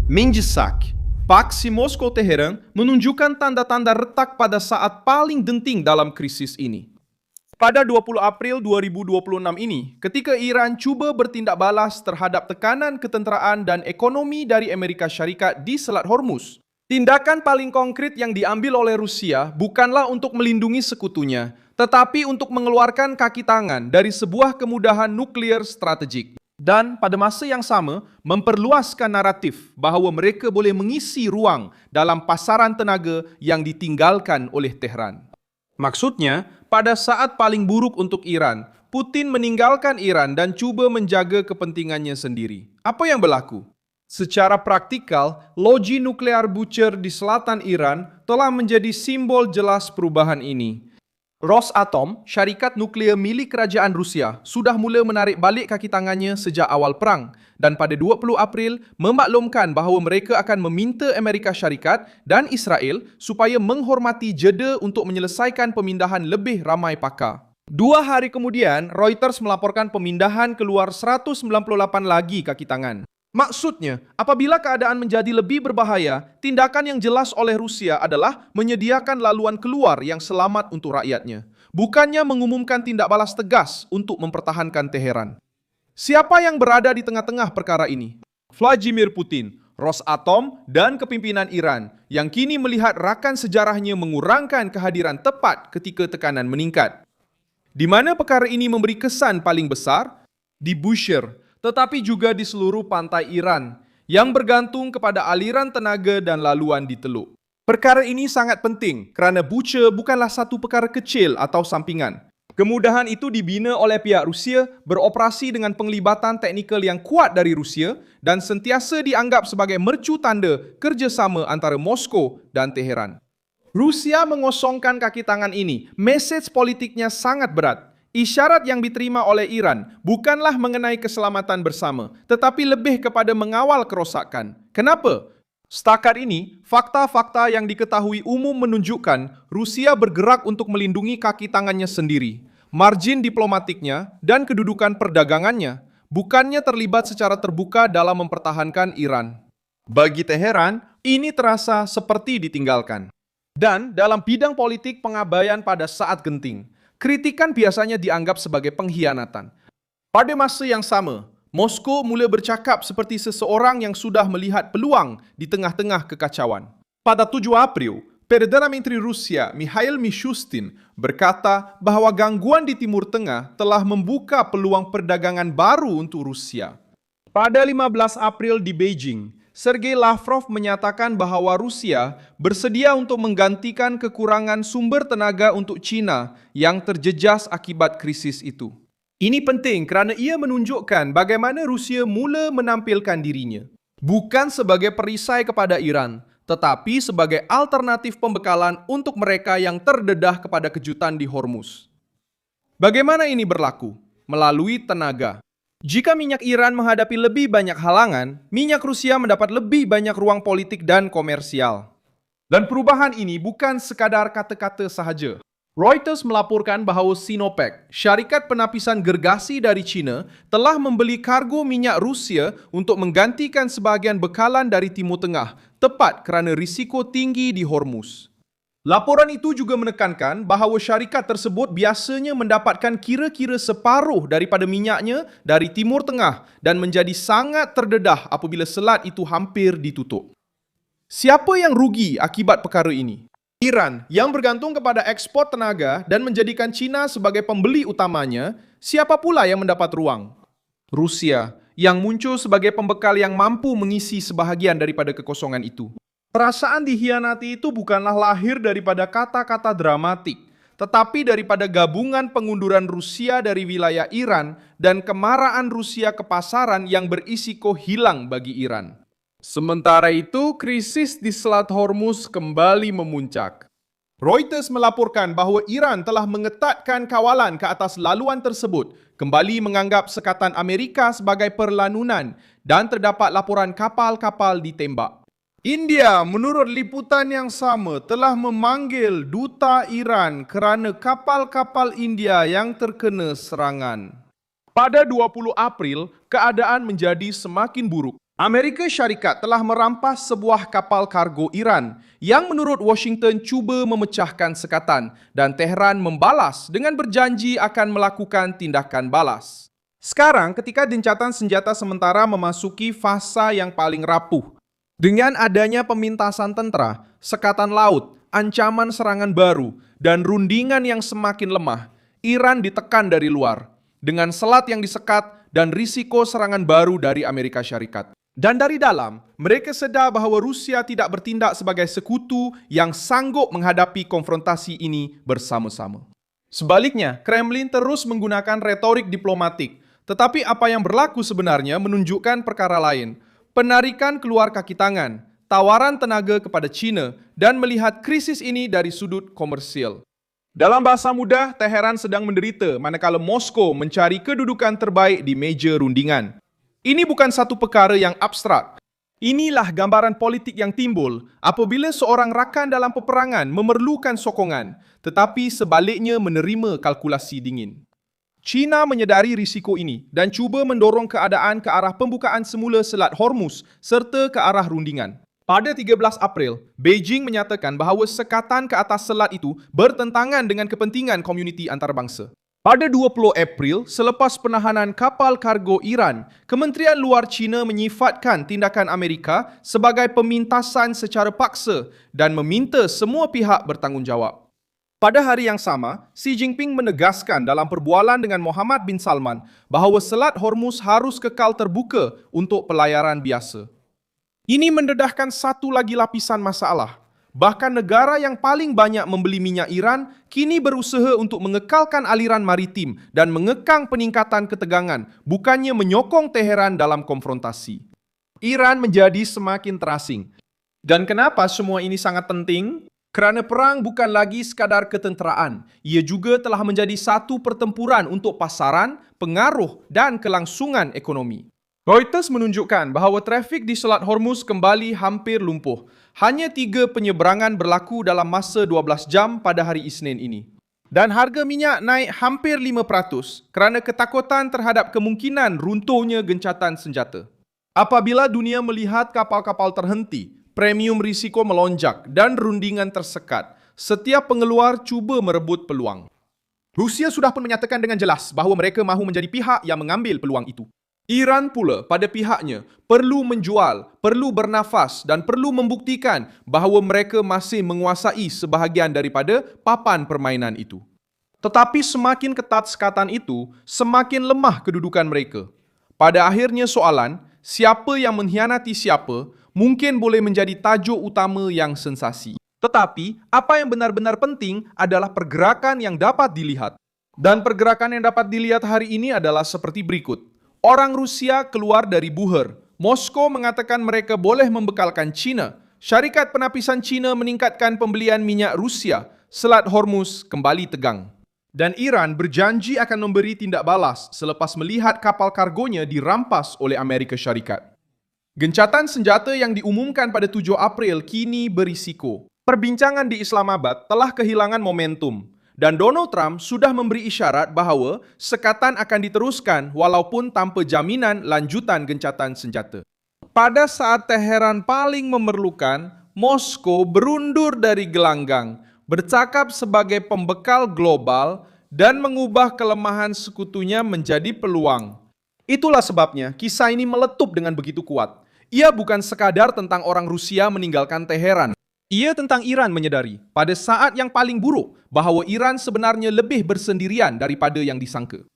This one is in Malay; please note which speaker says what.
Speaker 1: Mendesak, paksi Moskow-Teheran menunjukkan tanda-tanda retak pada saat paling genting dalam krisis ini. Pada 20 April 2026 ini, ketika Iran cuba bertindak balas terhadap tekanan ketenteraan dan ekonomi dari Amerika Syarikat di Selat Hormuz, tindakan paling konkret yang diambil oleh Rusia bukanlah untuk melindungi sekutunya, tetapi untuk mengeluarkan kaki tangan dari sebuah kemudahan nuklir strategik. Dan pada masa yang sama, memperluaskan naratif bahawa mereka boleh mengisi ruang dalam pasaran tenaga yang ditinggalkan oleh Tehran. Maksudnya, pada saat paling buruk untuk Iran, Putin meninggalkan Iran dan cuba menjaga kepentingannya sendiri. Apa yang berlaku? Secara praktikal, loji nuklear Bushehr di selatan Iran telah menjadi simbol jelas perubahan ini. Rosatom, syarikat nuklear milik kerajaan Rusia, sudah mula menarik balik kaki tangannya sejak awal perang dan pada 20 April memaklumkan bahawa mereka akan meminta Amerika Syarikat dan Israel supaya menghormati jeda untuk menyelesaikan pemindahan lebih ramai pakar. 2 hari kemudian, Reuters melaporkan pemindahan keluar 198 lagi kaki tangan. Maksudnya, apabila keadaan menjadi lebih berbahaya, tindakan yang jelas oleh Rusia adalah menyediakan laluan keluar yang selamat untuk rakyatnya, bukannya mengumumkan tindak balas tegas untuk mempertahankan Teheran. Siapa yang berada di tengah-tengah perkara ini? Vladimir Putin, Rosatom, dan kepimpinan Iran yang kini melihat rakan sejarahnya mengurangkan kehadiran tepat ketika tekanan meningkat. Di mana perkara ini memberi kesan paling besar? Di Bushehr, tetapi juga di seluruh pantai Iran yang bergantung kepada aliran tenaga dan laluan di teluk. Perkara ini sangat penting kerana Bushehr bukanlah satu perkara kecil atau sampingan. Kemudahan itu dibina oleh pihak Rusia beroperasi dengan penglibatan teknikal yang kuat dari Rusia dan sentiasa dianggap sebagai mercu tanda kerjasama antara Moskow dan Teheran. Rusia mengosongkan kaki tangan ini, mesej politiknya sangat berat. Isyarat yang diterima oleh Iran bukanlah mengenai keselamatan bersama, tetapi lebih kepada mengawal kerosakan. Kenapa? Setakat ini, fakta-fakta yang diketahui umum menunjukkan Rusia bergerak untuk melindungi kaki tangannya sendiri. Margin diplomatiknya dan kedudukan perdagangannya bukannya terlibat secara terbuka dalam mempertahankan Iran. Bagi Teheran, ini terasa seperti ditinggalkan. Dan dalam bidang politik pengabaian pada saat genting, kritikan biasanya dianggap sebagai pengkhianatan. Pada masa yang sama, Moskow mula bercakap seperti seseorang yang sudah melihat peluang di tengah-tengah kekacauan. Pada 7 April, Perdana Menteri Rusia Mikhail Mishustin berkata bahawa gangguan di Timur Tengah telah membuka peluang perdagangan baru untuk Rusia. Pada 15 April di Beijing, Sergei Lavrov menyatakan bahawa Rusia bersedia untuk menggantikan kekurangan sumber tenaga untuk China yang terjejas akibat krisis itu. Ini penting kerana ia menunjukkan bagaimana Rusia mula menampilkan dirinya, bukan sebagai perisai kepada Iran, tetapi sebagai alternatif pembekalan untuk mereka yang terdedah kepada kejutan di Hormuz. Bagaimana ini berlaku? Melalui tenaga. Jika minyak Iran menghadapi lebih banyak halangan, minyak Rusia mendapat lebih banyak ruang politik dan komersial. Dan perubahan ini bukan sekadar kata-kata sahaja. Reuters melaporkan bahawa Sinopec, syarikat penapisan gergasi dari China, telah membeli kargo minyak Rusia untuk menggantikan sebahagian bekalan dari Timur Tengah, tepat kerana risiko tinggi di Hormuz. Laporan itu juga menekankan bahawa syarikat tersebut biasanya mendapatkan kira-kira separuh daripada minyaknya dari Timur Tengah dan menjadi sangat terdedah apabila selat itu hampir ditutup. Siapa yang rugi akibat perkara ini? Iran yang bergantung kepada ekspor tenaga dan menjadikan China sebagai pembeli utamanya, siapa pula yang mendapat ruang? Rusia yang muncul sebagai pembekal yang mampu mengisi sebahagian daripada kekosongan itu. Perasaan dikhianati itu bukanlah lahir daripada kata-kata dramatik, tetapi daripada gabungan pengunduran Rusia dari wilayah Iran dan kemarahan Rusia ke pasaran yang berisiko hilang bagi Iran. Sementara itu, krisis di Selat Hormuz kembali memuncak. Reuters melaporkan bahawa Iran telah mengetatkan kawalan ke atas laluan tersebut, kembali menganggap sekatan Amerika sebagai perlanunan dan terdapat laporan kapal-kapal ditembak. India, menurut liputan yang sama, telah memanggil duta Iran kerana kapal-kapal India yang terkena serangan. Pada 20 April, keadaan menjadi semakin buruk. Amerika Syarikat telah merampas sebuah kapal kargo Iran yang menurut Washington cuba memecahkan sekatan dan Tehran membalas dengan berjanji akan melakukan tindakan balas. Sekarang ketika gencatan senjata sementara memasuki fasa yang paling rapuh, dengan adanya pemintasan tentara, sekatan laut, ancaman serangan baru, dan rundingan yang semakin lemah, Iran ditekan dari luar, dengan selat yang disekat dan risiko serangan baru dari Amerika Syarikat. Dan dari dalam, mereka sedar bahawa Rusia tidak bertindak sebagai sekutu yang sanggup menghadapi konfrontasi ini bersama-sama. Sebaliknya, Kremlin terus menggunakan retorik diplomatik, tetapi apa yang berlaku sebenarnya menunjukkan perkara lain. Penarikan keluar kaki tangan, tawaran tenaga kepada China, dan melihat krisis ini dari sudut komersial. Dalam bahasa mudah, Teheran sedang menderita manakala Moskow mencari kedudukan terbaik di meja rundingan. Ini bukan satu perkara yang abstrak. Inilah gambaran politik yang timbul apabila seorang rakan dalam peperangan memerlukan sokongan, tetapi sebaliknya menerima kalkulasi dingin. China menyedari risiko ini dan cuba mendorong keadaan ke arah pembukaan semula Selat Hormuz serta ke arah rundingan. Pada 13 April, Beijing menyatakan bahawa sekatan ke atas selat itu bertentangan dengan kepentingan komuniti antarabangsa. Pada 20 April, selepas penahanan kapal kargo Iran, Kementerian Luar China menyifatkan tindakan Amerika sebagai pemintasan secara paksa dan meminta semua pihak bertanggungjawab. Pada hari yang sama, Xi Jinping menegaskan dalam perbualan dengan Mohammed bin Salman bahawa Selat Hormuz harus kekal terbuka untuk pelayaran biasa. Ini mendedahkan satu lagi lapisan masalah. Bahkan negara yang paling banyak membeli minyak Iran kini berusaha untuk mengekalkan aliran maritim dan mengekang peningkatan ketegangan, bukannya menyokong Teheran dalam konfrontasi. Iran menjadi semakin terasing. Dan kenapa semua ini sangat penting? Kerana perang bukan lagi sekadar ketenteraan, ia juga telah menjadi satu pertempuran untuk pasaran, pengaruh dan kelangsungan ekonomi. Reuters menunjukkan bahawa trafik di Selat Hormuz kembali hampir lumpuh. Hanya 3 penyeberangan berlaku dalam masa 12 jam pada hari Isnin ini. Dan harga minyak naik hampir 5% kerana ketakutan terhadap kemungkinan runtuhnya gencatan senjata. Apabila dunia melihat kapal-kapal terhenti, premium risiko melonjak dan rundingan tersekat, setiap pengeluar cuba merebut peluang. Rusia sudah pun menyatakan dengan jelas bahawa mereka mahu menjadi pihak yang mengambil peluang itu. Iran pula pada pihaknya perlu menjual, perlu bernafas dan perlu membuktikan bahawa mereka masih menguasai sebahagian daripada papan permainan itu. Tetapi semakin ketat sekatan itu, semakin lemah kedudukan mereka. Pada akhirnya soalan, siapa yang mengkhianati siapa mungkin boleh menjadi tajuk utama yang sensasi. Tetapi, apa yang benar-benar penting adalah pergerakan yang dapat dilihat. Dan pergerakan yang dapat dilihat hari ini adalah seperti berikut. Orang Rusia keluar dari Buher. Moskow mengatakan mereka boleh membekalkan China. Syarikat penapisan China meningkatkan pembelian minyak Rusia. Selat Hormuz kembali tegang. Dan Iran berjanji akan memberi tindak balas selepas melihat kapal kargonya dirampas oleh Amerika Syarikat. Gencatan senjata yang diumumkan pada 7 April kini berisiko. Perbincangan di Islamabad telah kehilangan momentum. Dan Donald Trump sudah memberi isyarat bahawa sekatan akan diteruskan walaupun tanpa jaminan lanjutan gencatan senjata. Pada saat Teheran paling memerlukan, Moskow berundur dari gelanggang, bercakap sebagai pembekal global dan mengubah kelemahan sekutunya menjadi peluang. Itulah sebabnya kisah ini meletup dengan begitu kuat. Ia bukan sekadar tentang orang Rusia meninggalkan Teheran. Ia tentang Iran menyedari, pada saat yang paling buruk, bahawa Iran sebenarnya lebih bersendirian daripada yang disangka.